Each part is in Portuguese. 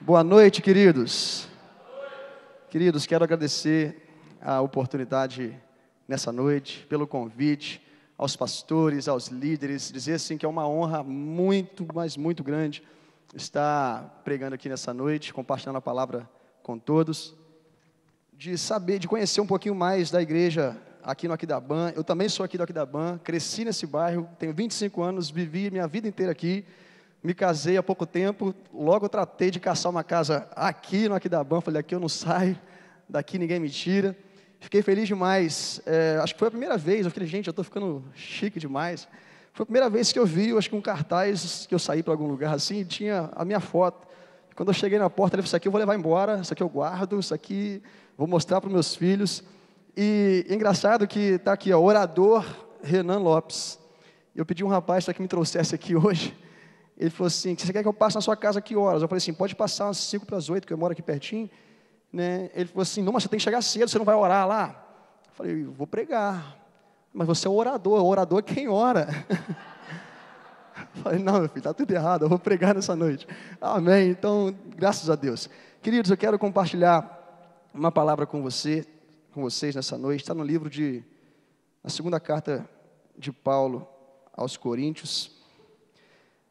Boa noite, queridos. Queridos, quero agradecer a oportunidade nessa noite, pelo convite, aos pastores, aos líderes, dizer assim que é uma honra muito, mas muito grande estar pregando aqui nessa noite, compartilhando a palavra com todos, de saber, de conhecer um pouquinho mais da igreja aqui no Aquidauban. Eu também sou aqui do Aquidauban, cresci nesse bairro, tenho 25 anos, vivi minha vida inteira aqui. Me casei há pouco tempo, logo tratei de caçar uma casa aqui no Aquidauban, falei, aqui eu não saio, daqui ninguém me tira. Fiquei feliz demais, acho que foi a primeira vez, eu falei, gente, eu estou ficando chique demais. Foi a primeira vez que eu vi, acho que um cartaz, que eu saí para algum lugar assim, e tinha a minha foto. Quando eu cheguei na porta, ele falou, isso aqui eu vou levar embora, isso aqui eu guardo, isso aqui vou mostrar para os meus filhos. E engraçado que está aqui, ó, orador Renan Lopes. Eu pedi um rapaz para que me trouxesse aqui hoje. Ele falou assim, você quer que eu passe na sua casa que horas? Eu falei assim, pode passar umas 5 para as 8, que eu moro aqui pertinho. Né? Ele falou assim, não, mas você tem que chegar cedo, você não vai orar lá? Eu falei, eu vou pregar. Mas você é o orador é quem ora. Eu falei, não, meu filho, está tudo errado, eu vou pregar nessa noite. Amém, então, graças a Deus. Queridos, eu quero compartilhar uma palavra com vocês nessa noite. Está no livro na segunda carta de Paulo aos Coríntios.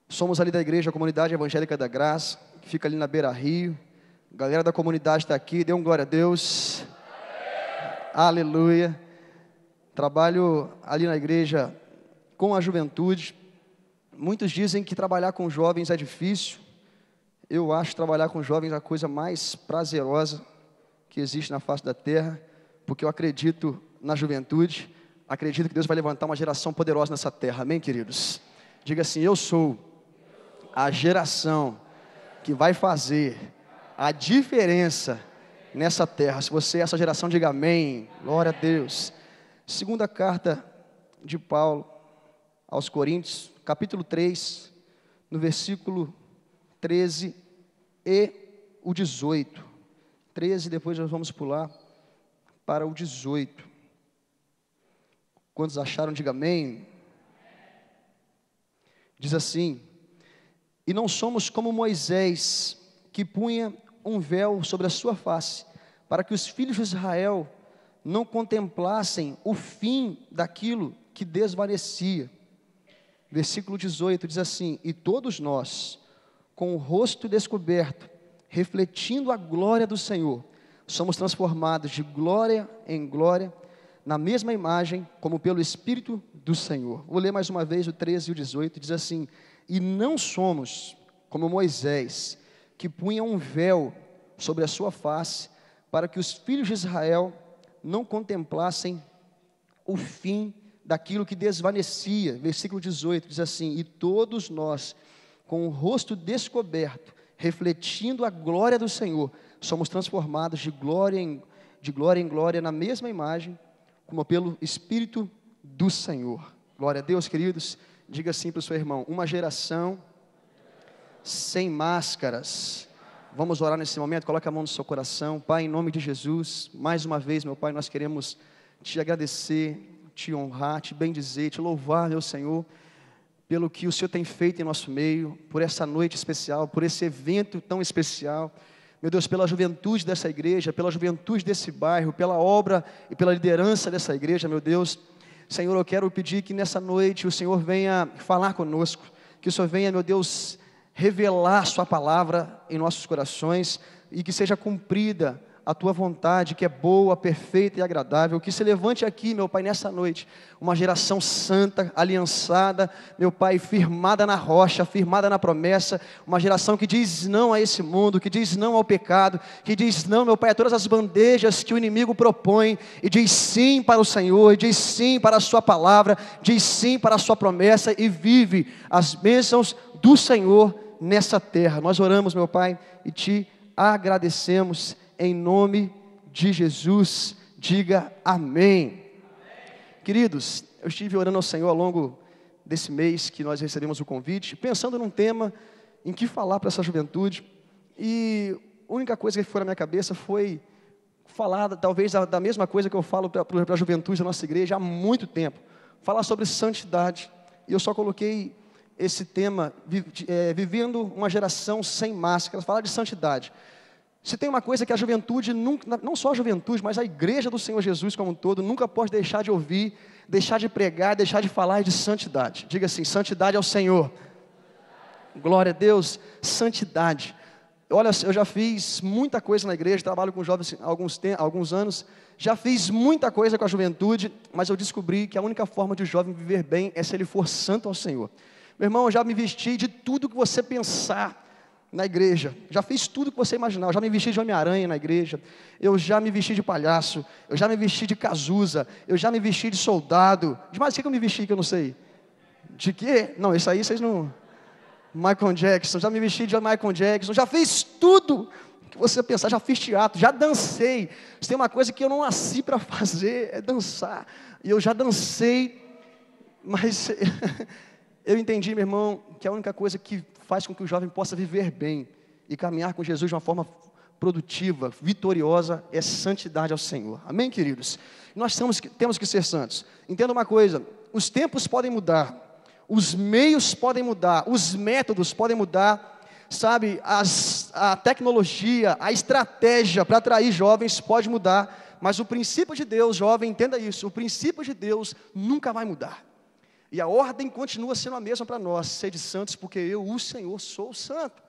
Somos ali da igreja, a Comunidade Evangélica da Graça, que fica ali na Beira Rio. A galera da comunidade está aqui, dê um glória a Deus. Aleluia. Trabalho ali na igreja com a juventude. Muitos dizem que trabalhar com jovens é difícil. Eu acho trabalhar com jovens a coisa mais prazerosa que existe na face da terra, porque eu acredito na juventude, acredito que Deus vai levantar uma geração poderosa nessa terra, amém, queridos? Diga assim, eu sou a geração que vai fazer a diferença nessa terra. Se você é essa geração, diga amém, glória a Deus. Segunda carta de Paulo aos Coríntios, capítulo 3, no versículo 13 e o 18. 13, depois nós vamos pular para o 18. Quantos acharam, diga amém. Diz assim, e não somos como Moisés, que punha um véu sobre a sua face, para que os filhos de Israel não contemplassem o fim daquilo que desvanecia. Versículo 18 diz assim, e todos nós, com o rosto descoberto, refletindo a glória do Senhor, somos transformados de glória em glória, na mesma imagem, como pelo Espírito do Senhor. Vou ler mais uma vez o 13 e o 18, diz assim, e não somos como Moisés, que punha um véu sobre a sua face, para que os filhos de Israel não contemplassem o fim daquilo que desvanecia. Versículo 18 diz assim, e todos nós, com o rosto descoberto, refletindo a glória do Senhor, somos transformados de glória em glória, na mesma imagem, como pelo Espírito do Senhor. Glória a Deus, queridos. Diga assim para o seu irmão, uma geração sem máscaras. Vamos orar nesse momento, coloque a mão no seu coração. Pai, em nome de Jesus, mais uma vez, meu Pai, nós queremos te agradecer, te honrar, te bendizer, te louvar, meu Senhor, pelo que o Senhor tem feito em nosso meio, por essa noite especial, por esse evento tão especial. Meu Deus, pela juventude dessa igreja, pela juventude desse bairro, pela obra e pela liderança dessa igreja, meu Deus. Senhor, eu quero pedir que nessa noite o Senhor venha falar conosco, que o Senhor venha, meu Deus, revelar sua palavra em nossos corações e que seja cumprida a tua vontade, que é boa, perfeita e agradável, que se levante aqui, meu Pai, nessa noite, uma geração santa, aliançada, meu Pai, firmada na rocha, firmada na promessa, uma geração que diz não a esse mundo, que diz não ao pecado, que diz não, meu Pai, a todas as bandejas que o inimigo propõe, e diz sim para o Senhor, e diz sim para a sua palavra, diz sim para a sua promessa, e vive as bênçãos do Senhor nessa terra. Nós oramos, meu Pai, e te agradecemos, em nome de Jesus, diga amém. Amém. Queridos, eu estive orando ao Senhor ao longo desse mês que nós recebemos o convite, pensando num tema em que falar para essa juventude, e a única coisa que foi na minha cabeça foi falar talvez da mesma coisa que eu falo para a juventude da nossa igreja há muito tempo, falar sobre santidade, e eu só coloquei esse tema, vivendo uma geração sem máscaras, falar de santidade. Se tem uma coisa que a juventude, nunca, não só a juventude, mas a igreja do Senhor Jesus como um todo, nunca pode deixar de ouvir, deixar de pregar, deixar de falar de santidade. Diga assim, santidade ao Senhor. Glória a Deus, santidade. Olha, eu já fiz muita coisa na igreja, trabalho com jovens há alguns anos, já fiz muita coisa com a juventude, mas eu descobri que a única forma de o jovem viver bem é se ele for santo ao Senhor. Meu irmão, eu já me vesti de tudo que você pensar na igreja, já fiz tudo que você imaginar, eu já me vesti de Homem-Aranha na igreja, eu já me vesti de palhaço, eu já me vesti de Cazuza, eu já me vesti de soldado, de mais o que eu me vesti que eu não sei? De quê? Não, isso aí vocês não... Michael Jackson, já me vesti de Michael Jackson, já fiz tudo que você pensar, já fiz teatro, já dancei. Se tem uma coisa que eu não nasci para fazer, é dançar, e eu já dancei, mas eu entendi, meu irmão, que a única coisa que faz com que o jovem possa viver bem e caminhar com Jesus de uma forma produtiva, vitoriosa, é santidade ao Senhor. Amém, queridos? Nós temos que ser santos. Entenda uma coisa, os tempos podem mudar, os meios podem mudar, os métodos podem mudar, sabe, a tecnologia, a estratégia para atrair jovens pode mudar, mas o princípio de Deus, jovem, entenda isso, o princípio de Deus nunca vai mudar. E a ordem continua sendo a mesma para nós, sede santos, porque eu, o Senhor, sou santo.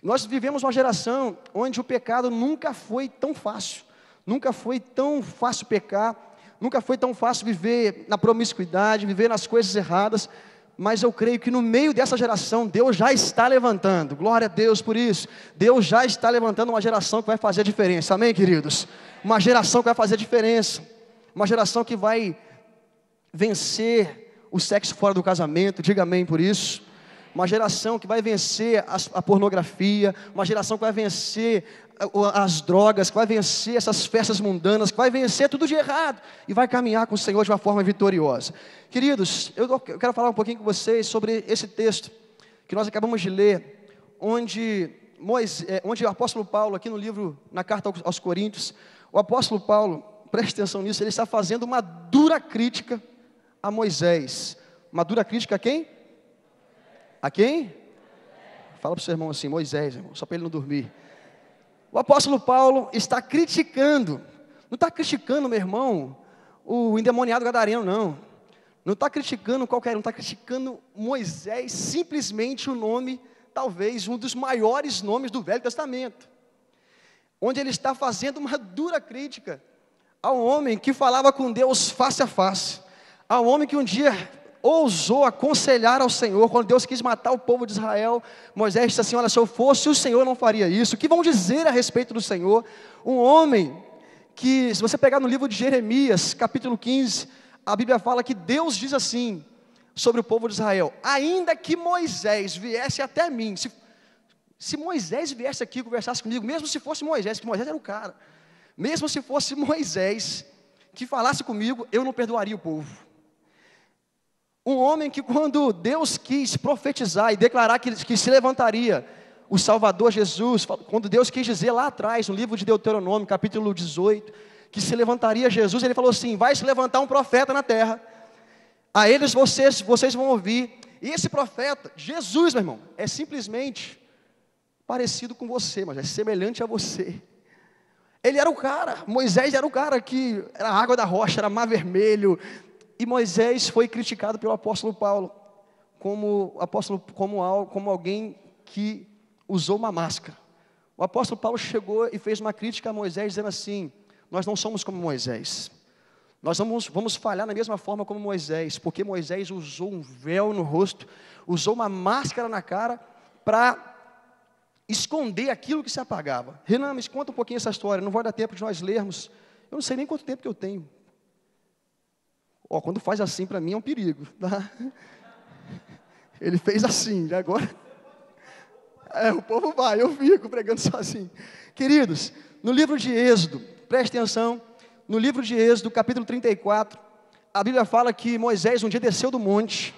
Nós vivemos uma geração onde o pecado nunca foi tão fácil, nunca foi tão fácil pecar, nunca foi tão fácil viver na promiscuidade, viver nas coisas erradas, mas eu creio que no meio dessa geração, Deus já está levantando, glória a Deus por isso, Deus já está levantando uma geração que vai fazer a diferença, amém, queridos? Uma geração que vai fazer a diferença, uma geração que vai vencer o sexo fora do casamento, diga amém por isso. Uma geração que vai vencer a pornografia, uma geração que vai vencer as drogas, que vai vencer essas festas mundanas, que vai vencer tudo de errado e vai caminhar com o Senhor de uma forma vitoriosa. Queridos, eu quero falar um pouquinho com vocês sobre esse texto que nós acabamos de ler, onde o apóstolo Paulo, aqui no livro, na carta aos Coríntios, o apóstolo Paulo, preste atenção nisso, ele está fazendo uma dura crítica a Moisés. Uma dura crítica a quem? A quem? Fala para o seu irmão assim, Moisés, irmão, só para ele não dormir. O apóstolo Paulo está criticando, não está criticando, meu irmão, o endemoniado gadareno, não. Não está criticando qualquer um, não está criticando Moisés, simplesmente o nome, talvez um dos maiores nomes do Velho Testamento. Onde ele está fazendo uma dura crítica ao homem que falava com Deus face a face. Ao homem que um dia ousou aconselhar ao Senhor, quando Deus quis matar o povo de Israel, Moisés disse assim, olha, se eu fosse o Senhor, eu não faria isso. O que vão dizer a respeito do Senhor? Um homem que, se você pegar no livro de Jeremias, capítulo 15, a Bíblia fala que Deus diz assim, sobre o povo de Israel, ainda que Moisés viesse até mim, se Moisés viesse aqui e conversasse comigo, mesmo se fosse Moisés, que Moisés era o cara, mesmo se fosse Moisés, que falasse comigo, eu não perdoaria o povo. Um homem que quando Deus quis profetizar e declarar que se levantaria o Salvador Jesus, quando Deus quis dizer lá atrás, no livro de Deuteronômio, capítulo 18, que se levantaria Jesus, ele falou assim, vai se levantar um profeta na terra, a eles vocês vão ouvir, e esse profeta, Jesus, meu irmão, é simplesmente parecido com você, mas é semelhante a você. Ele era o cara, Moisés era o cara que era a água da rocha, era mar vermelho, e Moisés foi criticado pelo apóstolo Paulo, como alguém que usou uma máscara. O apóstolo Paulo chegou e fez uma crítica a Moisés, dizendo assim, nós não somos como Moisés, nós vamos falhar na mesma forma como Moisés, porque Moisés usou um véu no rosto, usou uma máscara na cara, para esconder aquilo que se apagava. Renan, me conta um pouquinho essa história, não vai dar tempo de nós lermos, eu não sei nem quanto tempo que eu tenho. Quando faz assim para mim é um perigo, tá? Ele fez assim, agora o povo vai, eu fico pregando sozinho. Queridos, no livro de Êxodo, preste atenção, no livro de Êxodo, capítulo 34, a Bíblia fala que Moisés um dia desceu do monte,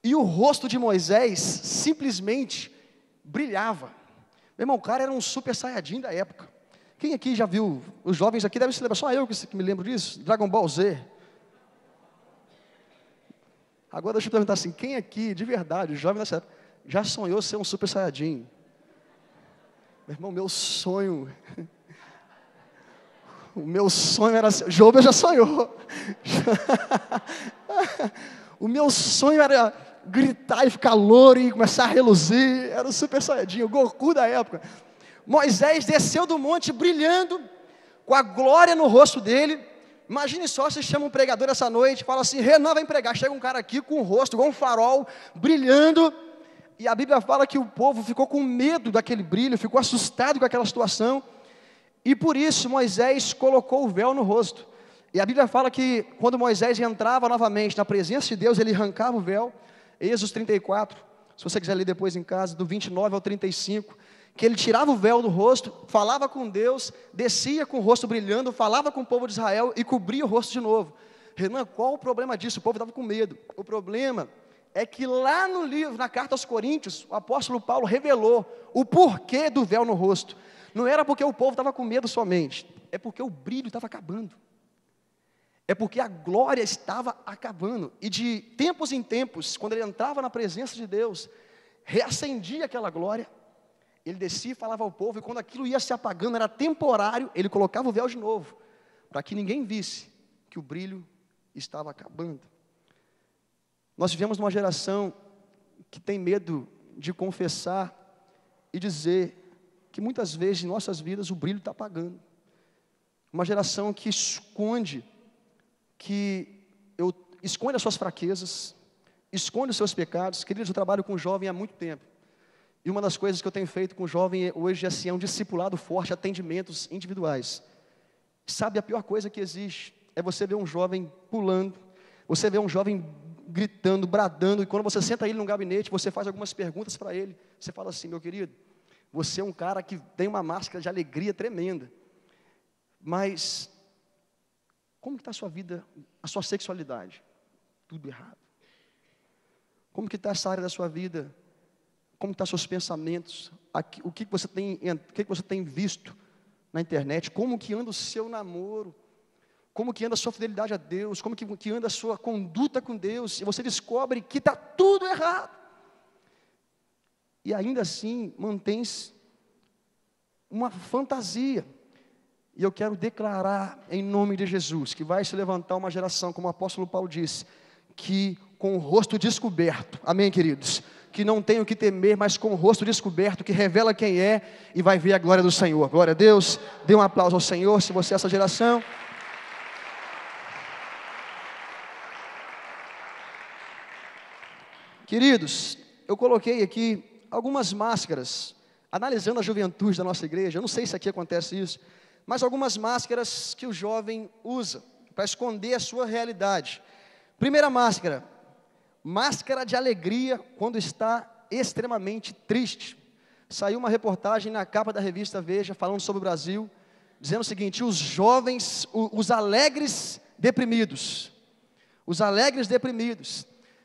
e o rosto de Moisés simplesmente brilhava. Meu irmão, o cara era um super saiyajin da época. Quem aqui já viu, os jovens aqui devem se lembrar, só eu que me lembro disso, Dragon Ball Z. Agora deixa eu perguntar assim, quem aqui, de verdade, jovem nessa época, já sonhou ser um super saiyajin? Meu irmão, meu sonho... O meu sonho era ser... Job já sonhou. O meu sonho era gritar e ficar louro e começar a reluzir. Era o super saiyajin, o Goku da época. Moisés desceu do monte brilhando, com a glória no rosto dele. Imagine só, você chama um pregador essa noite, fala assim, Renan, vem pregar. Chega um cara aqui com o rosto igual um farol, brilhando. E a Bíblia fala que o povo ficou com medo daquele brilho, ficou assustado com aquela situação. E por isso Moisés colocou o véu no rosto. E a Bíblia fala que quando Moisés entrava novamente na presença de Deus, ele arrancava o véu. Êxodo 34, se você quiser ler depois em casa, do 29 ao 35, que ele tirava o véu do rosto, falava com Deus, descia com o rosto brilhando, falava com o povo de Israel e cobria o rosto de novo. Renan, qual o problema disso? O povo estava com medo. O problema é que lá no livro, na carta aos Coríntios, o apóstolo Paulo revelou o porquê do véu no rosto. Não era porque o povo estava com medo somente, é porque o brilho estava acabando. É porque a glória estava acabando. E de tempos em tempos, quando ele entrava na presença de Deus, reacendia aquela glória, ele descia e falava ao povo, e quando aquilo ia se apagando, era temporário, ele colocava o véu de novo, para que ninguém visse que o brilho estava acabando. Nós vivemos numa geração que tem medo de confessar e dizer que muitas vezes em nossas vidas o brilho está apagando. Uma geração que esconde as suas fraquezas, esconde os seus pecados. Queridos, eu trabalho com jovem há muito tempo. E uma das coisas que eu tenho feito com jovem hoje assim, é um discipulado forte, atendimentos individuais. Sabe, a pior coisa que existe é você ver um jovem pulando, você vê um jovem gritando, bradando, e quando você senta ele num gabinete, você faz algumas perguntas para ele, você fala assim, meu querido, você é um cara que tem uma máscara de alegria tremenda, mas como que está a sua vida, a sua sexualidade? Tudo errado. Como que está essa área da sua vida? Como estão seus pensamentos? O que você tem visto na internet? Como que anda o seu namoro? Como que anda a sua fidelidade a Deus? Como que anda a sua conduta com Deus? E você descobre que está tudo errado. E ainda assim, mantém-se uma fantasia. E eu quero declarar, em nome de Jesus, que vai se levantar uma geração, como o apóstolo Paulo disse, que com o rosto descoberto, amém, queridos? Que não tem o que temer, mas com o rosto descoberto, que revela quem é, e vai ver a glória do Senhor. Glória a Deus, dê um aplauso ao Senhor, se você é essa geração. Queridos, eu coloquei aqui algumas máscaras, analisando a juventude da nossa igreja, eu não sei se aqui acontece isso, mas algumas máscaras que o jovem usa, para esconder a sua realidade. Primeira máscara, máscara de alegria quando está extremamente triste. Saiu uma reportagem na capa da revista Veja, falando sobre o Brasil, dizendo o seguinte, os jovens, os alegres deprimidos,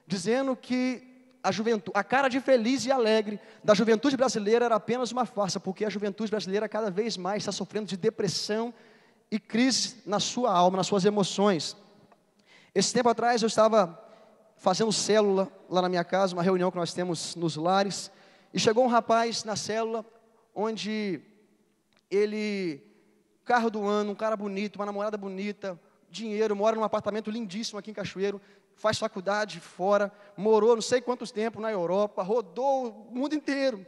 dizendo que a cara de feliz e alegre da juventude brasileira era apenas uma farsa, porque a juventude brasileira cada vez mais está sofrendo de depressão e crise na sua alma, nas suas emoções. Esse tempo atrás eu estava fazendo célula lá na minha casa, uma reunião que nós temos nos lares, e chegou um rapaz na célula, onde ele, carro do ano, um cara bonito, uma namorada bonita, dinheiro, mora num apartamento lindíssimo aqui em Cachoeiro, faz faculdade fora, morou não sei quantos tempos na Europa, rodou o mundo inteiro.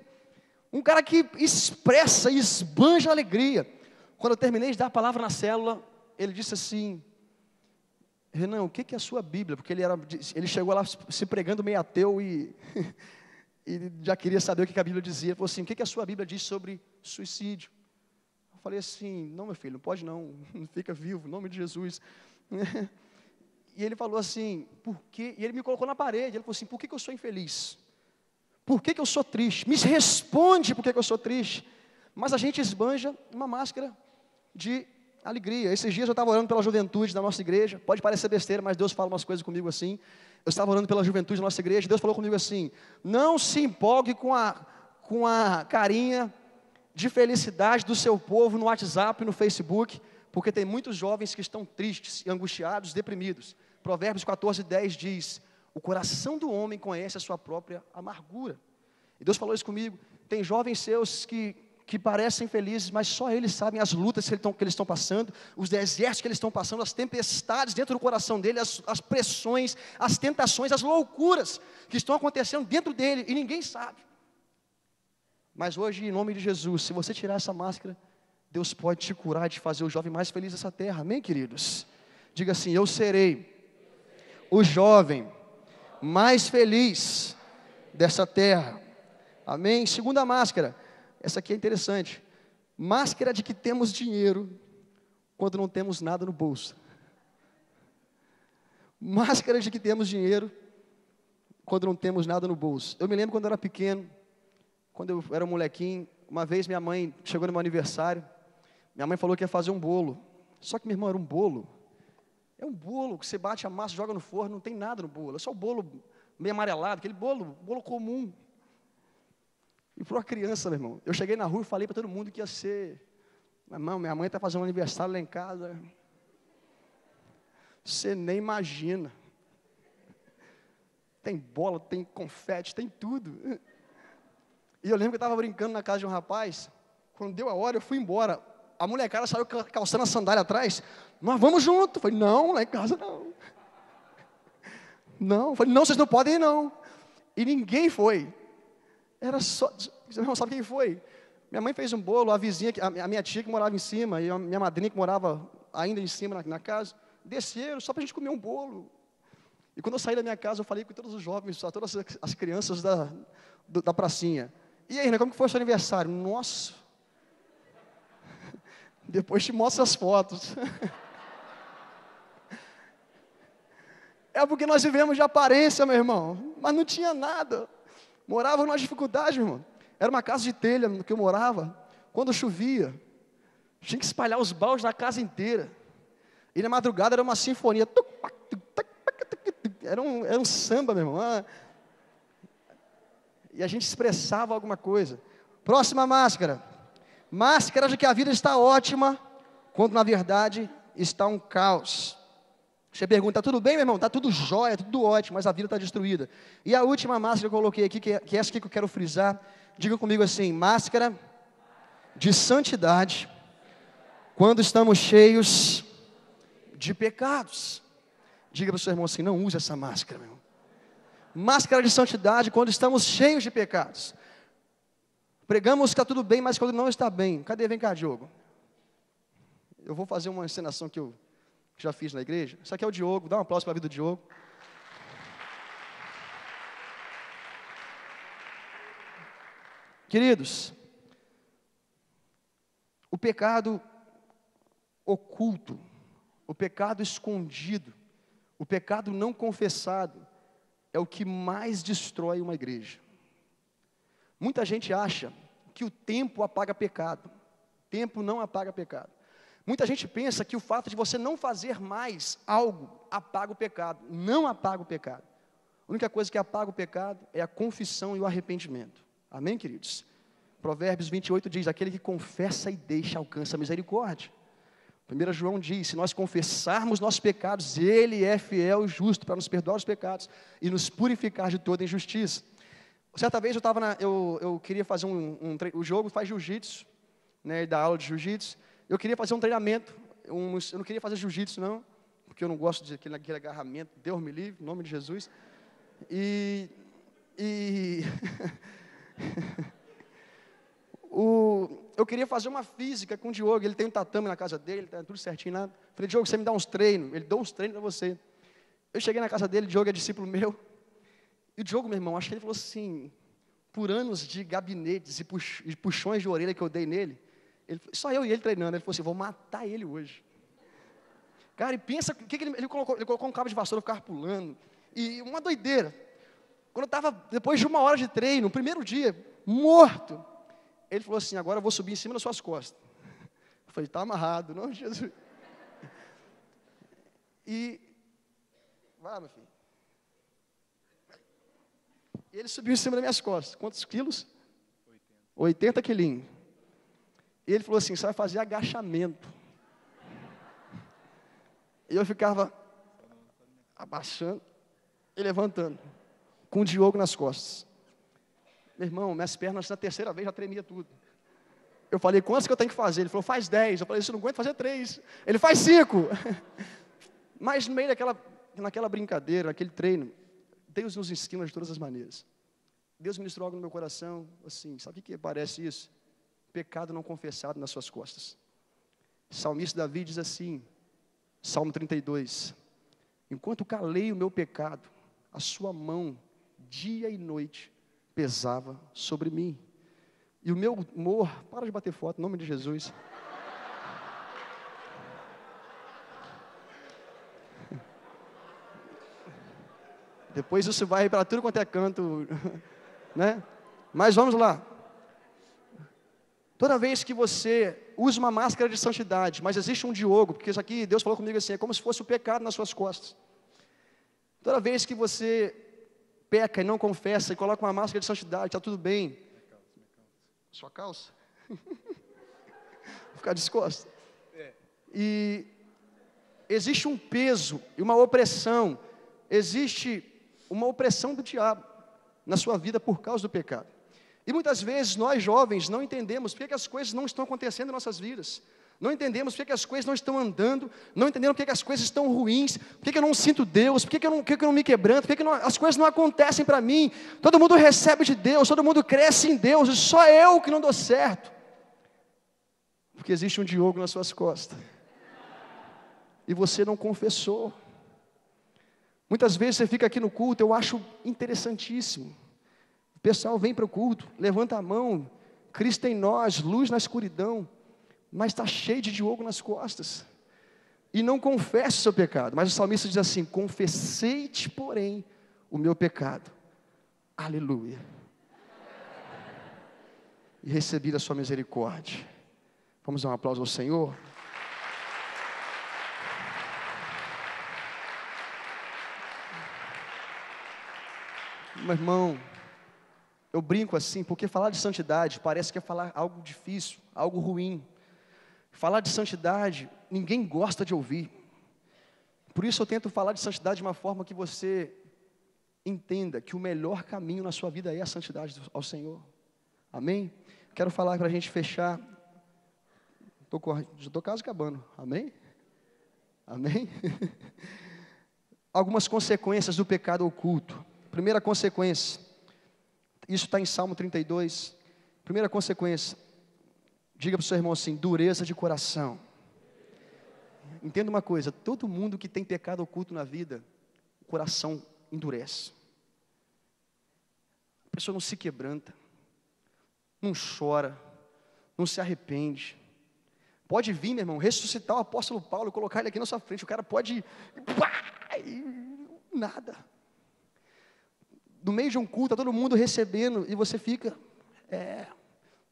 Um cara que expressa e esbanja alegria. Quando eu terminei de dar a palavra na célula, ele disse assim, Renan, o que é a sua Bíblia? Porque ele chegou lá se pregando meio ateu e já queria saber o que a Bíblia dizia. Ele falou assim, o que a sua Bíblia diz sobre suicídio? Eu falei assim, não, meu filho, não pode não fica vivo, em nome de Jesus. E ele falou assim, por quê? E ele me colocou na parede, ele falou assim, por que eu sou infeliz? Por que eu sou triste? Me responde por que eu sou triste. Mas a gente esbanja uma máscara de alegria. Esses dias eu estava orando pela juventude da nossa igreja, pode parecer besteira, mas Deus fala umas coisas comigo assim. Eu estava orando pela juventude da nossa igreja, e Deus falou comigo assim, não se empolgue com a carinha de felicidade do seu povo no WhatsApp e no Facebook, porque tem muitos jovens que estão tristes, angustiados, deprimidos. Provérbios 14:10 diz, O coração do homem conhece a sua própria amargura. E Deus falou isso comigo. Tem jovens seus que parecem felizes, mas só eles sabem as lutas que eles estão passando, os desertos que eles estão passando, as tempestades dentro do coração dele, as pressões, as tentações, as loucuras que estão acontecendo dentro dele, e ninguém sabe. Mas hoje, em nome de Jesus, se você tirar essa máscara, Deus pode te curar e te fazer o jovem mais feliz dessa terra, amém, queridos? Diga assim: eu serei o jovem mais feliz dessa terra, amém? Segunda máscara, essa aqui é interessante, máscara de que temos dinheiro, quando não temos nada no bolso. Máscara de que temos dinheiro, quando não temos nada no bolso. Eu me lembro quando eu era pequeno, quando eu era um molequinho, uma vez minha mãe chegou no meu aniversário, minha mãe falou que ia fazer um bolo, só que, meu irmão, era um bolo, é um bolo que você bate a massa, joga no forno, não tem nada no bolo, é só o bolo meio amarelado, aquele bolo comum. E para uma criança, meu irmão, eu cheguei na rua e falei para todo mundo que ia ser, irmão, minha mãe está fazendo um aniversário lá em casa, você nem imagina, tem bola, tem confete, tem tudo. E eu lembro que eu estava brincando na casa de um rapaz, quando deu a hora eu fui embora, a molecada saiu calçando a sandália atrás, nós vamos junto. Eu falei, não, lá em casa não. Não, eu falei, não, vocês não podem ir não. E ninguém foi. Era só, você não sabe quem foi? Minha mãe fez um bolo, a vizinha, a minha tia que morava em cima, e a minha madrinha que morava ainda em cima na casa, desceram só para a gente comer um bolo. E quando eu saí da minha casa, eu falei com todos os jovens, todas as crianças da pracinha. E aí, né, como que foi o seu aniversário? Nossa! Depois te mostro as fotos. É porque nós vivemos de aparência, meu irmão. Mas não tinha nada. Morava numa dificuldade, meu irmão. Era uma casa de telha no que eu morava. Quando chovia, tinha que espalhar os baldes na casa inteira. E na madrugada era uma sinfonia. Era um samba, meu irmão. E a gente expressava alguma coisa. Próxima máscara. Máscara de que a vida está ótima, quando na verdade está um caos. Você pergunta, está tudo bem, meu irmão? Está tudo jóia, tudo ótimo, mas a vida está destruída. E a última máscara que eu coloquei aqui, que é essa aqui que eu quero frisar, diga comigo assim: máscara de santidade, quando estamos cheios de pecados. Diga para o seu irmão assim: não use essa máscara, meu irmão. Máscara de santidade, quando estamos cheios de pecados. Pregamos que está tudo bem, mas quando não está bem. Cadê? Vem cá, Diogo. Eu vou fazer uma encenação que eu já fiz na igreja. Isso aqui é o Diogo. Dá um aplauso para a vida do Diogo. Queridos, o pecado oculto, o pecado escondido, o pecado não confessado, é o que mais destrói uma igreja. Muita gente acha que o tempo apaga pecado. Tempo não apaga pecado. Muita gente pensa que o fato de você não fazer mais algo apaga o pecado. Não apaga o pecado. A única coisa que apaga o pecado é a confissão e o arrependimento. Amém, queridos? Provérbios 28 diz: aquele que confessa e deixa alcança a misericórdia. 1 João diz: se nós confessarmos nossos pecados, Ele é fiel e justo para nos perdoar os pecados e nos purificar de toda injustiça. Certa vez eu queria fazer o jogo faz jiu-jitsu, né, dá aula de jiu-jitsu. Eu queria fazer um treinamento, eu não queria fazer jiu-jitsu não, porque eu não gosto daquele agarramento, Deus me livre, em nome de Jesus. Eu queria fazer uma física com o Diogo, ele tem um tatame na casa dele, tá tudo certinho lá. Falei, Diogo, você me dá uns treinos? Ele deu uns treinos para você. Eu cheguei na casa dele, o Diogo é discípulo meu. E o Diogo, meu irmão, acho que ele falou assim, por anos de gabinetes e puxões de orelha que eu dei nele, só eu e ele treinando, ele falou assim, vou matar ele hoje. Cara, e pensa, ele colocou um cabo de vassoura, eu ficava pulando, e uma doideira. Quando eu estava, depois de 1 hora de treino, no primeiro dia, morto, ele falou assim, agora eu vou subir em cima das suas costas. Eu falei, está amarrado, não, Jesus. E, vai, meu filho. E ele subiu em cima das minhas costas. Quantos quilos? 80 quilinhos. E ele falou assim, você vai fazer agachamento. E eu ficava abaixando. e levantando, com o Diogo nas costas. Meu irmão, minhas pernas na terceira vez já tremia tudo. Eu falei, quantos que eu tenho que fazer? Ele falou, faz 10. Eu falei, isso não aguento fazer 3. Ele faz 5. Mas no meio naquela brincadeira, naquele treino, Deus nos ensina de todas as maneiras. Deus ministrou algo no meu coração, assim, sabe o que parece isso? Pecado não confessado nas suas costas. Salmista Davi diz assim, Salmo 32, enquanto calei o meu pecado, a sua mão, dia e noite, pesava sobre mim. E o meu humor, para de bater foto, em nome de Jesus. Depois isso vai para tudo quanto é canto, né? Mas vamos lá. Toda vez que você usa uma máscara de santidade, mas existe um Diogo, porque isso aqui, Deus falou comigo assim, é como se fosse o pecado nas suas costas. Toda vez que você peca e não confessa e coloca uma máscara de santidade, está tudo bem. Sua calça? Vou ficar descosta. E existe um peso e uma opressão, existe uma opressão do diabo na sua vida por causa do pecado. E muitas vezes nós jovens não entendemos porque que as coisas não estão acontecendo em nossas vidas. Não entendemos porque que as coisas não estão andando, não entendemos porque que as coisas estão ruins, porque que eu não sinto Deus, porque que eu não me quebranto, porque que as coisas não acontecem para mim. Todo mundo recebe de Deus, todo mundo cresce em Deus, e só eu que não dou certo. Porque existe um Diogo nas suas costas. E você não confessou. Muitas vezes você fica aqui no culto, eu acho interessantíssimo. O pessoal vem para o culto, levanta a mão, Cristo em nós, luz na escuridão, mas está cheio de Diogo nas costas. E não confessa o seu pecado. Mas o salmista diz assim, confessei-te, porém, o meu pecado. Aleluia. E recebi da sua misericórdia. Vamos dar um aplauso ao Senhor. Meu irmão, eu brinco assim, porque falar de santidade parece que é falar algo difícil, algo ruim. Falar de santidade, ninguém gosta de ouvir. Por isso eu tento falar de santidade de uma forma que você entenda que o melhor caminho na sua vida é a santidade ao Senhor. Amém? Quero falar para a gente fechar. Já estou quase acabando. Amém? Amém? Algumas consequências do pecado oculto. Primeira consequência, isso está em Salmo 32. Primeira consequência, diga para o seu irmão assim, dureza de coração. Entenda uma coisa, todo mundo que tem pecado oculto na vida, o coração endurece. A pessoa não se quebranta, não chora, não se arrepende. Pode vir, meu irmão, ressuscitar o apóstolo Paulo, colocar ele aqui na sua frente, o cara pode, nada. No meio de um culto, está todo mundo recebendo, e você fica,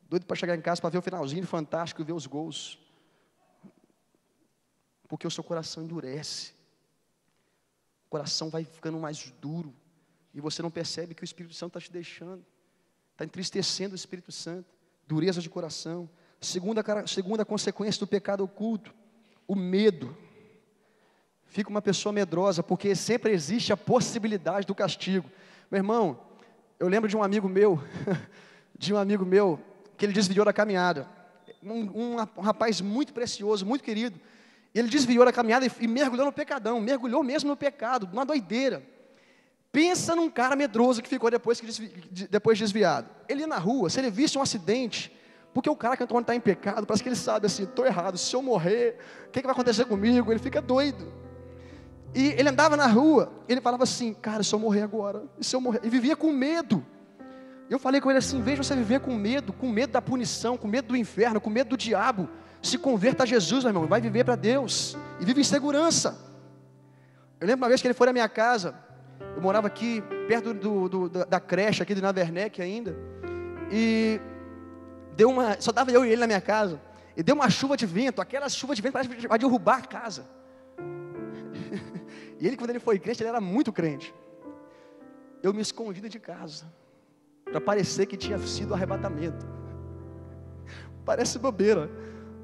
doido para chegar em casa, para ver o finalzinho fantástico, e ver os gols. Porque o seu coração endurece. O coração vai ficando mais duro, e você não percebe que o Espírito Santo está te deixando, está entristecendo o Espírito Santo. Dureza de coração. Segunda consequência do pecado oculto, o medo. Fica uma pessoa medrosa, porque sempre existe a possibilidade do castigo. Meu irmão, eu lembro de um amigo meu, que ele desviou da caminhada. Um rapaz muito precioso, muito querido. Ele desviou da caminhada e mergulhou no pecadão, mergulhou mesmo no pecado, numa doideira. Pensa num cara medroso que ficou depois desviado. Ele ia na rua, se ele visse um acidente, porque o cara, quando está em pecado, parece que ele sabe assim, estou errado, se eu morrer, o que vai acontecer comigo? Ele fica doido. E ele andava na rua, ele falava assim, cara, se eu morrer agora, e se eu morrer? E vivia com medo. Eu falei com ele assim, veja você viver com medo da punição, com medo do inferno, com medo do diabo. Se converta a Jesus, meu irmão, vai viver para Deus, e vive em segurança. Eu lembro uma vez que ele foi na minha casa, eu morava aqui, perto da creche, aqui de Navernec ainda, e só estava eu e ele na minha casa, e deu uma chuva de vento, aquela chuva de vento parece que vai derrubar a casa. E ele, quando ele foi crente, ele era muito crente. Eu me escondi de casa, para parecer que tinha sido arrebatamento. Parece bobeira,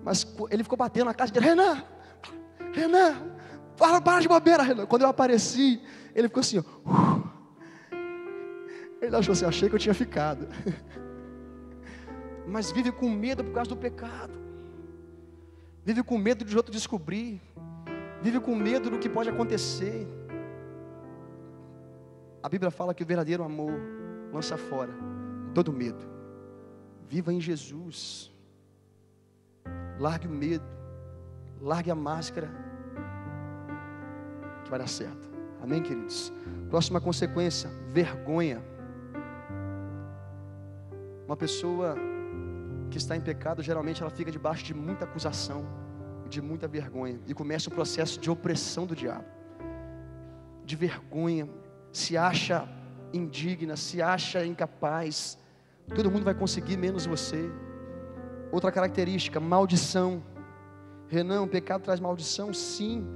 mas ele ficou batendo na casa dele, Renan, para de bobeira, Renan. Quando eu apareci, ele ficou assim, ó. Ele achou assim, achei que eu tinha ficado. Mas vive com medo por causa do pecado. Vive com medo de outro descobrir. Vive com medo do que pode acontecer. A Bíblia fala que o verdadeiro amor lança fora todo medo. Viva em Jesus. Largue o medo. Largue a máscara. Que vai dar certo. Amém, queridos? Próxima consequência, vergonha. Uma pessoa que está em pecado, geralmente ela fica debaixo de muita acusação, de muita vergonha, e começa o processo de opressão do diabo, de vergonha, se acha indigna, se acha incapaz, todo mundo vai conseguir menos você. Outra característica, maldição. Renan, o pecado traz maldição? Sim.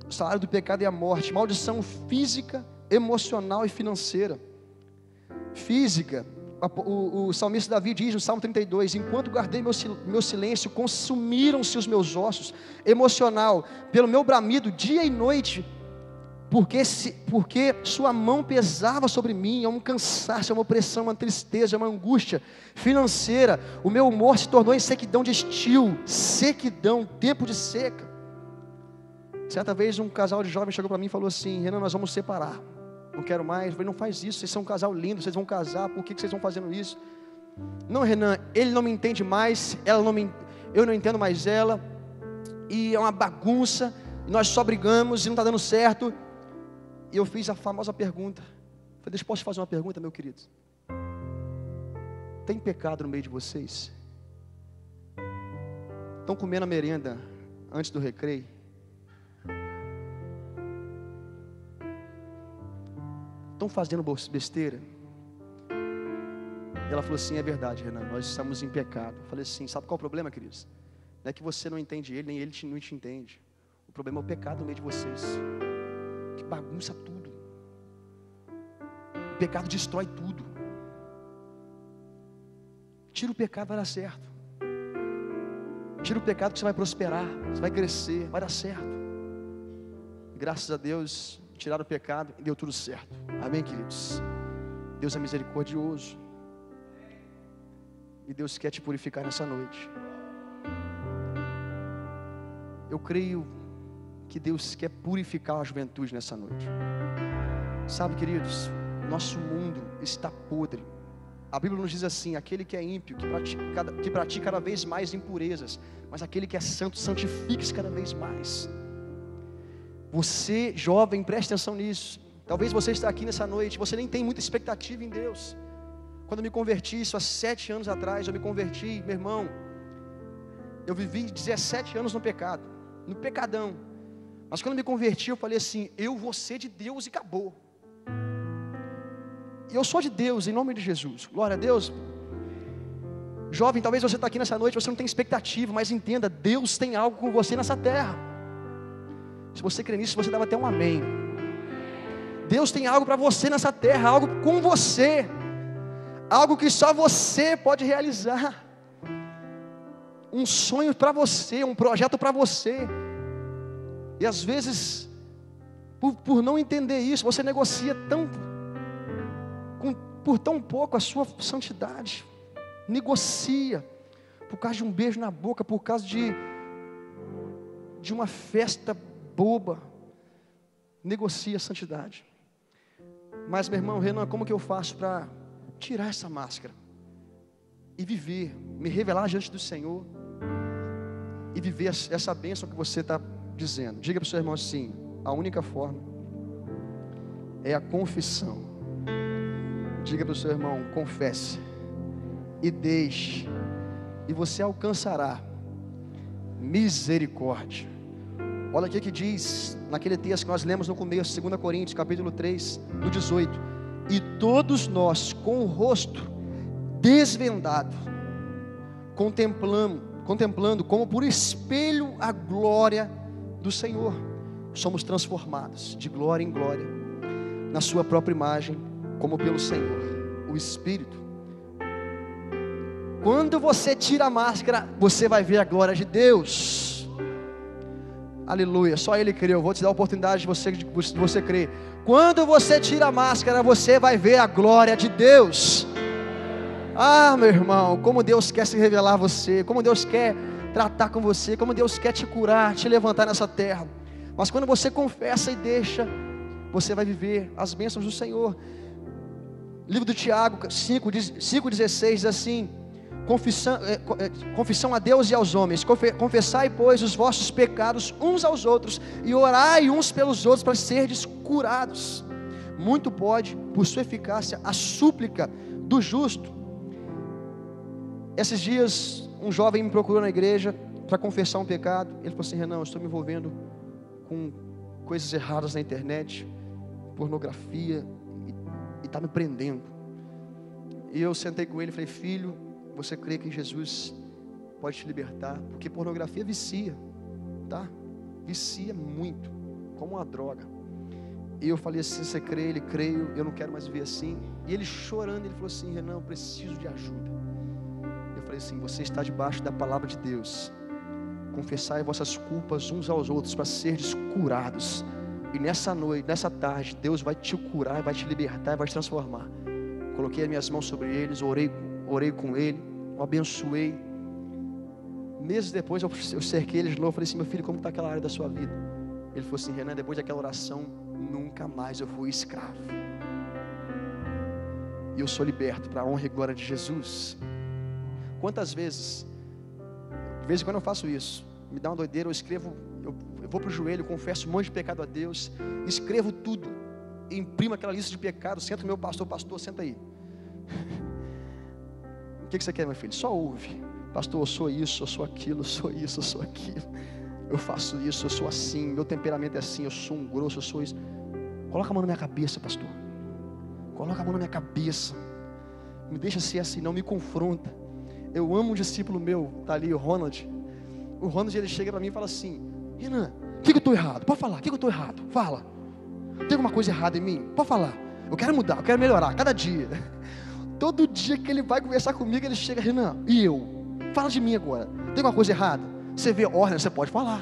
O salário do pecado é a morte. Maldição física, emocional e financeira. Física. O salmista Davi diz no Salmo 32, enquanto guardei meu silêncio, consumiram-se os meus ossos. Emocional, pelo meu bramido dia e noite, porque sua mão pesava sobre mim. É um cansaço, é uma opressão, uma tristeza, é uma angústia. Financeira, o meu humor se tornou em sequidão de estio, sequidão, tempo de seca. Certa vez um casal de jovens chegou para mim e falou assim, Renan, nós vamos separar, não quero mais. Eu falei, não faz isso, vocês são um casal lindo, vocês vão casar, por que vocês estão fazendo isso? Não, Renan, ele não me entende mais, eu não entendo mais ela, e é uma bagunça, nós só brigamos e não está dando certo. E eu fiz a famosa pergunta, falei, deixa eu posso fazer uma pergunta, meu querido? Tem pecado no meio de vocês? Estão comendo a merenda antes do recreio? Estão fazendo besteira? E ela falou assim, é verdade, Renan, nós estamos em pecado. Eu falei assim, sabe qual é o problema, queridos? Não é que você não entende ele, nem ele não te entende. O problema é o pecado no meio de vocês, que bagunça tudo. O pecado destrói tudo. Tira o pecado, vai dar certo. Tira o pecado que você vai prosperar, você vai crescer, vai dar certo. Graças a Deus, tiraram o pecado e deu tudo certo. Amém, queridos? Deus é misericordioso. E Deus quer te purificar nessa noite. Eu creio que Deus quer purificar a juventude nessa noite. Sabe, queridos, nosso mundo está podre. A Bíblia nos diz assim, aquele que é ímpio, que pratica cada vez mais impurezas, mas aquele que é santo, santifique-se cada vez mais. Você, jovem, preste atenção nisso. Talvez você está aqui nessa noite, você nem tem muita expectativa em Deus. Quando eu me converti, isso há 7 anos atrás, eu me converti, meu irmão, eu vivi 17 anos no pecado, no pecadão. Mas quando eu me converti, eu falei assim, eu vou ser de Deus e acabou. E eu sou de Deus, em nome de Jesus, glória a Deus. Jovem, talvez você está aqui nessa noite, você não tem expectativa, mas entenda, Deus tem algo com você nessa terra. Se você crê nisso, você dava até um amém. Deus tem algo para você nessa terra, algo com você, algo que só você pode realizar. Um sonho para você, um projeto para você. E às vezes, por não entender isso, você negocia por tão pouco a sua santidade. Negocia por causa de um beijo na boca, por causa de uma festa boba. Negocia a santidade. Mas, meu irmão, Renan, como que eu faço para tirar essa máscara e viver, me revelar diante do Senhor e viver essa bênção que você está dizendo? Diga para o seu irmão assim, a única forma é a confissão. Diga para o seu irmão, confesse e deixe, e você alcançará misericórdia. Olha aqui que diz, naquele texto que nós lemos no começo, 2 Coríntios, capítulo 3, no 18. E todos nós, com o rosto desvendado, contemplando como por espelho a glória do Senhor, somos transformados de glória em glória, na sua própria imagem, como pelo Senhor, o Espírito. Quando você tira a máscara, você vai ver a glória de Deus. Aleluia, só Ele creu. Vou te dar a oportunidade de você crer. Quando você tira a máscara, você vai ver a glória de Deus. Ah, meu irmão, como Deus quer se revelar a você, como Deus quer tratar com você, como Deus quer te curar, te levantar nessa terra. Mas quando você confessa e deixa, você vai viver as bênçãos do Senhor. Livro do Tiago 5,16 diz assim: confissão a Deus e aos homens, confessai pois os vossos pecados uns aos outros, e orai uns pelos outros para serdes curados. Muito pode, por sua eficácia, a súplica do justo. Esses dias, um jovem me procurou na igreja para confessar um pecado. Ele falou assim: Renan, eu estou me envolvendo com coisas erradas na internet, pornografia, e está me prendendo. E eu sentei com ele e falei: filho, você crê que Jesus pode te libertar? Porque pornografia vicia, tá? Vicia muito, como uma droga. E eu falei assim: você crê? Ele: creio, eu não quero mais viver assim. E ele chorando, ele falou assim: Renan, eu preciso de ajuda. Eu falei assim: você está debaixo da palavra de Deus. Confessai vossas culpas uns aos outros para seres curados. E nessa noite, nessa tarde, Deus vai te curar, vai te libertar, vai te transformar. Coloquei as minhas mãos sobre eles, orei com ele, o abençoei. Meses depois eu cerquei ele de novo, falei assim: meu filho, como está aquela área da sua vida? Ele falou assim: Renan, depois daquela oração, nunca mais eu fui escravo. E eu sou liberto para a honra e glória de Jesus. Quantas vezes, de vez em quando eu faço isso, me dá uma doideira, eu escrevo, eu vou para o joelho, confesso um monte de pecado a Deus, escrevo tudo, imprimo aquela lista de pecados, sento o meu pastor, senta aí. O que você quer, meu filho? Só ouve. Pastor, eu sou isso, eu sou aquilo, eu sou isso, eu sou aquilo, eu faço isso, eu sou assim, meu temperamento é assim, eu sou um grosso, eu sou isso. Coloca a mão na minha cabeça, pastor. Coloca a mão na minha cabeça. Me deixa ser assim, não me confronta. Eu amo um discípulo meu, está ali, o Ronald. O Ronald, ele chega para mim e fala assim: Renan, o que eu estou errado? Pode falar, o que eu estou errado? Fala. Tem alguma coisa errada em mim? Pode falar. Eu quero mudar, eu quero melhorar, cada dia. Todo dia que ele vai conversar comigo, ele chega: Renan, e eu? Fala de mim agora. Tem alguma coisa errada? Você vê ordem, você pode falar.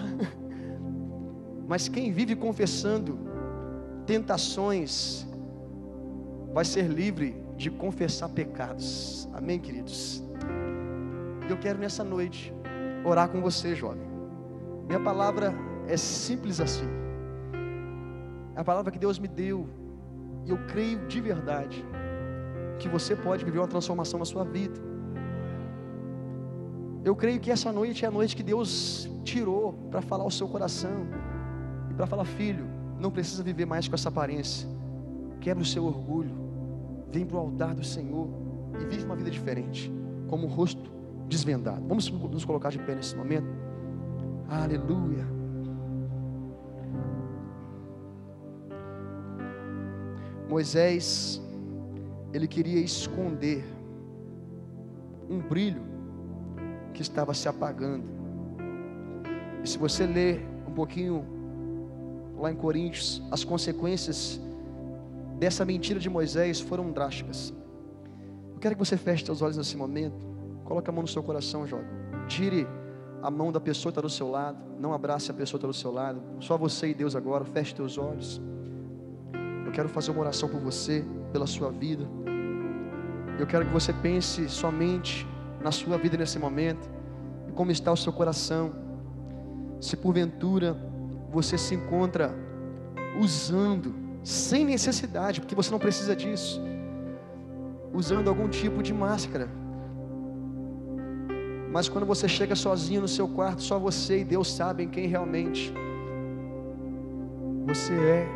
Mas quem vive confessando tentações vai ser livre de confessar pecados. Amém, queridos? Eu quero nessa noite orar com você, jovem. Minha palavra é simples assim. A palavra que Deus me deu, e eu creio de verdade que você pode viver uma transformação na sua vida. Eu creio que essa noite é a noite que Deus tirou para falar ao seu coração e para falar: filho, não precisa viver mais com essa aparência. Quebra o seu orgulho, vem para o altar do Senhor e vive uma vida diferente, como o rosto desvendado. Vamos nos colocar de pé nesse momento. Aleluia. Moisés, ele queria esconder um brilho que estava se apagando. E se você ler um pouquinho lá em Coríntios, as consequências dessa mentira de Moisés foram drásticas. Eu quero que você feche seus olhos nesse momento. Coloque a mão no seu coração, jovem. Tire a mão da pessoa que está do seu lado. Não abrace a pessoa que está do seu lado. Só você e Deus agora. Feche teus olhos. Eu quero fazer uma oração por você, pela sua vida. Eu quero que você pense somente na sua vida nesse momento, e como está o seu coração. Se porventura você se encontra usando, sem necessidade, porque você não precisa disso, usando algum tipo de máscara, mas quando você chega sozinho no seu quarto, só você e Deus sabem quem realmente você é.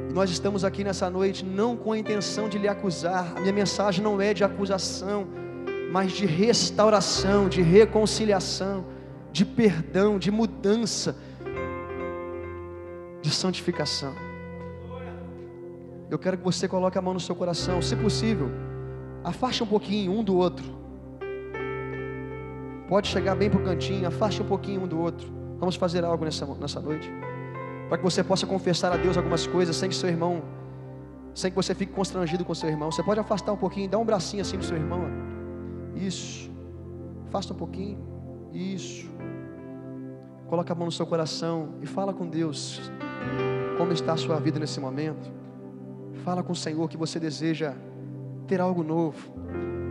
E nós estamos aqui nessa noite não com a intenção de lhe acusar. A minha mensagem não é de acusação, mas de restauração, de reconciliação, de perdão, de mudança, de santificação. Eu quero que você coloque a mão no seu coração, se possível, afaste um pouquinho um do outro. Pode chegar bem para o cantinho, afaste um pouquinho um do outro. Vamos fazer algo nessa noite, para que você possa confessar a Deus algumas coisas, sem que seu irmão, sem que você fique constrangido com seu irmão. Você pode afastar um pouquinho, dá um bracinho assim no seu irmão. Isso, afasta um pouquinho. Isso. coloca a mão no seu coração e fala com Deus como está a sua vida nesse momento. Fala com o Senhor que você deseja ter algo novo.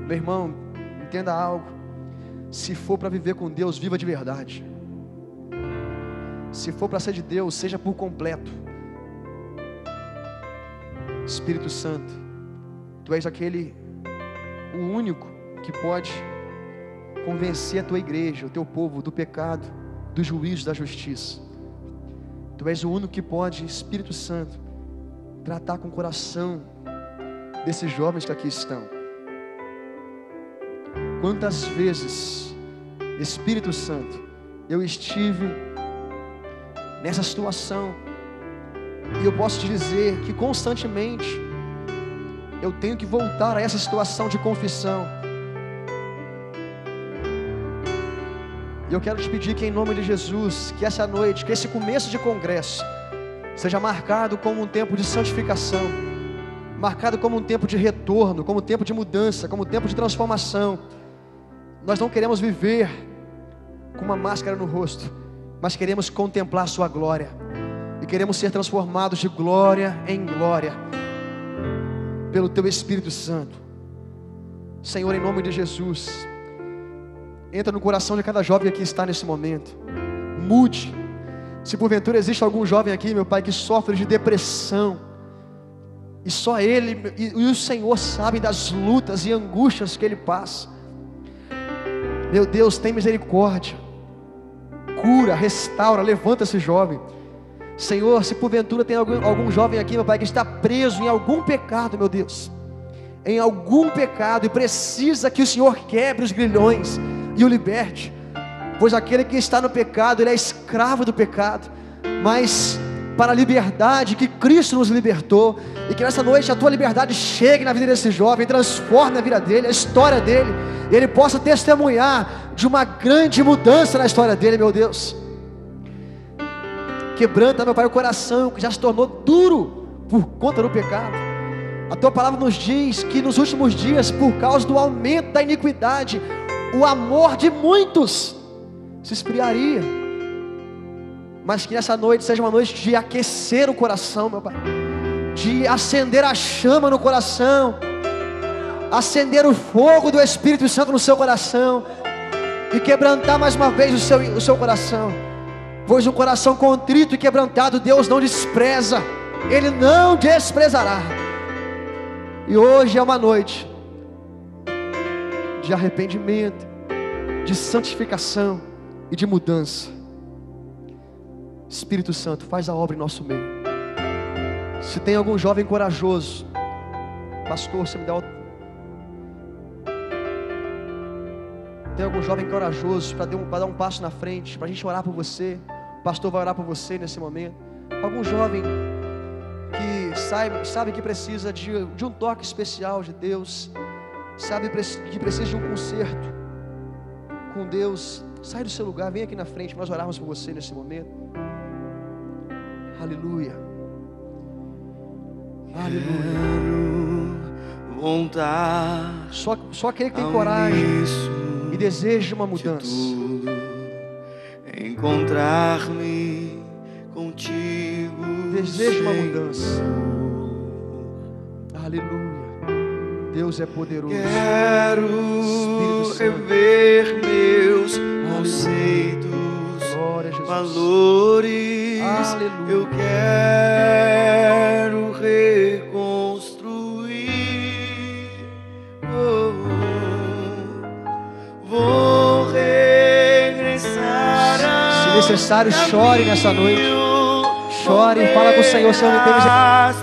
Meu irmão, entenda algo. Se for para viver com Deus, viva de verdade. Se for para ser de Deus, seja por completo. Espírito Santo, Tu és o único que pode convencer a Tua igreja, o Teu povo, do pecado, do juízo, da justiça. Tu és o único que pode, Espírito Santo, tratar com o coração desses jovens que aqui estão. Quantas vezes, Espírito Santo, eu estive nessa situação, e eu posso te dizer que constantemente eu tenho que voltar a essa situação de confissão. E eu quero te pedir que em nome de Jesus, que essa noite, que esse começo de congresso seja marcado como um tempo de santificação, marcado como um tempo de retorno, como um tempo de mudança, como um tempo de transformação. Nós não queremos viver com uma máscara no rosto, mas queremos contemplar a sua glória, e queremos ser transformados de glória em glória, pelo Teu Espírito Santo. Senhor, em nome de Jesus, entra no coração de cada jovem que aqui está nesse momento. Mude. Se porventura existe algum jovem aqui, meu Pai, que sofre de depressão, e só ele e o Senhor sabem das lutas e angústias que ele passa. Meu Deus, tem misericórdia, cura, restaura, levanta esse jovem. Senhor, se porventura tem algum jovem aqui, meu Pai, que está preso em algum pecado, meu Deus, em algum pecado, e precisa que o Senhor quebre os grilhões e o liberte, pois aquele que está no pecado, ele é escravo do pecado, mas para a liberdade que Cristo nos libertou, e que nessa noite a Tua liberdade chegue na vida desse jovem, transforme a vida dele, a história dele, e ele possa testemunhar de uma grande mudança na história dele, meu Deus. Quebranta, meu Pai, o coração que já se tornou duro por conta do pecado. A Tua palavra nos diz que nos últimos dias, por causa do aumento da iniquidade, o amor de muitos se esfriaria, mas que nessa noite seja uma noite de aquecer o coração, meu Pai, de acender a chama no coração, acender o fogo do Espírito Santo no seu coração, e quebrantar mais uma vez o seu coração, pois um coração contrito e quebrantado Deus não despreza, Ele não desprezará. E hoje é uma noite de arrependimento, de santificação e de mudança. Espírito Santo, faz a obra em nosso meio. Se tem algum jovem corajoso, pastor, você me dá tem algum jovem corajoso para dar um passo na frente, para a gente orar por você, o pastor vai orar por você nesse momento. Algum jovem que sabe que precisa de um toque especial de Deus, sabe que precisa de um conserto com Deus, sai do seu lugar, vem aqui na frente, nós orarmos por você nesse momento. Aleluia. Aleluia. Voltar. Só aquele que tem coragem e deseja uma mudança. Encontrar-me contigo. Deseja uma mudança. Aleluia. Deus é poderoso. Quero rever meus conceitos, valores. Aleluia. Eu quero reconstruir. Vou regressar. Se necessário, chore nessa noite. Chore e fala com o Senhor, Senhor, me tem misericórdia.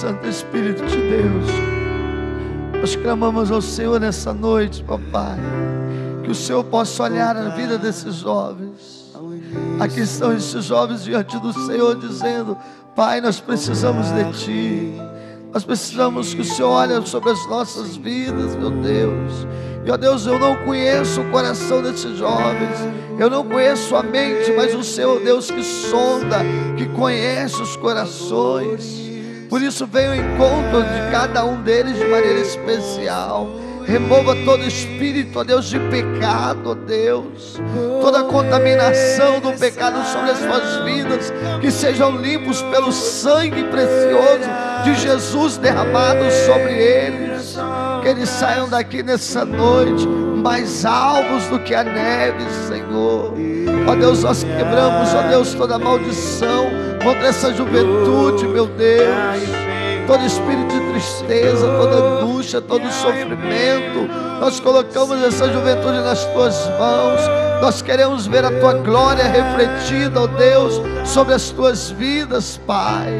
Santo Espírito de Deus, nós clamamos ao Senhor nessa noite, papai, que o Senhor possa olhar a vida desses jovens. Aqui estão esses jovens diante do Senhor dizendo: Pai, nós precisamos de Ti. Nós precisamos que o Senhor olhe sobre as nossas vidas, meu Deus. E, ó Deus, eu não conheço o coração desses jovens, eu não conheço a mente, mas o Senhor, Deus, que sonda, que conhece os corações. Por isso, venha ao encontro de cada um deles de maneira especial. Remova todo espírito, ó Deus, de pecado, ó Deus, toda contaminação do pecado sobre as suas vidas, que sejam limpos pelo sangue precioso de Jesus derramado sobre eles. Que eles saiam daqui nessa noite mais alvos do que a neve, Senhor. Ó Deus, nós quebramos, ó Deus, toda maldição contra essa juventude, meu Deus. Todo espírito de tristeza, toda angústia, todo sofrimento, nós colocamos essa juventude nas Tuas mãos. Nós queremos ver a Tua glória refletida, ó Deus, sobre as Tuas vidas, Pai.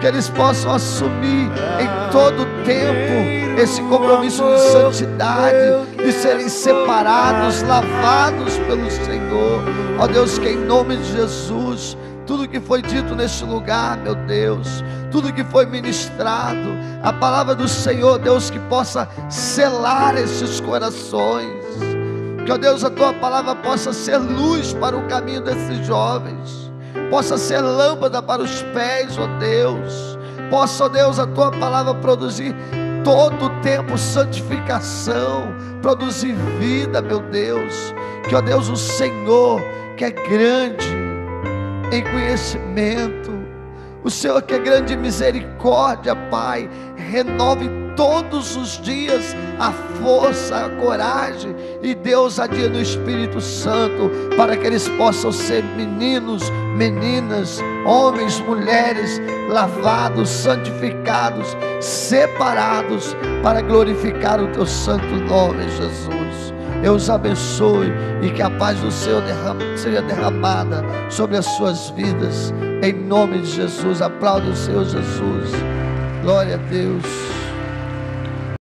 Que eles possam assumir em todo tempo esse compromisso de santidade, de serem separados, lavados pelo Senhor. Ó Deus, que em nome de Jesus, tudo que foi dito neste lugar, meu Deus, tudo que foi ministrado, a palavra do Senhor, Deus, que possa selar esses corações. Que, ó Deus, a Tua palavra possa ser luz para o caminho desses jovens, possa ser lâmpada para os pés, ó Deus. Possa, ó Deus, a Tua palavra produzir todo o tempo santificação, produzir vida, meu Deus. Que, ó Deus, o Senhor, que é grande em conhecimento, o Senhor que é grande em misericórdia, Pai, renove todos os dias a força, a coragem e dê ousadia no Espírito Santo, para que eles possam ser meninos, meninas, homens, mulheres, lavados, santificados, separados, para glorificar o Teu santo nome, Jesus. Eu os abençoe e que a paz do Senhor seja derramada sobre as suas vidas, em nome de Jesus. Aplauda o Senhor Jesus. Glória a Deus.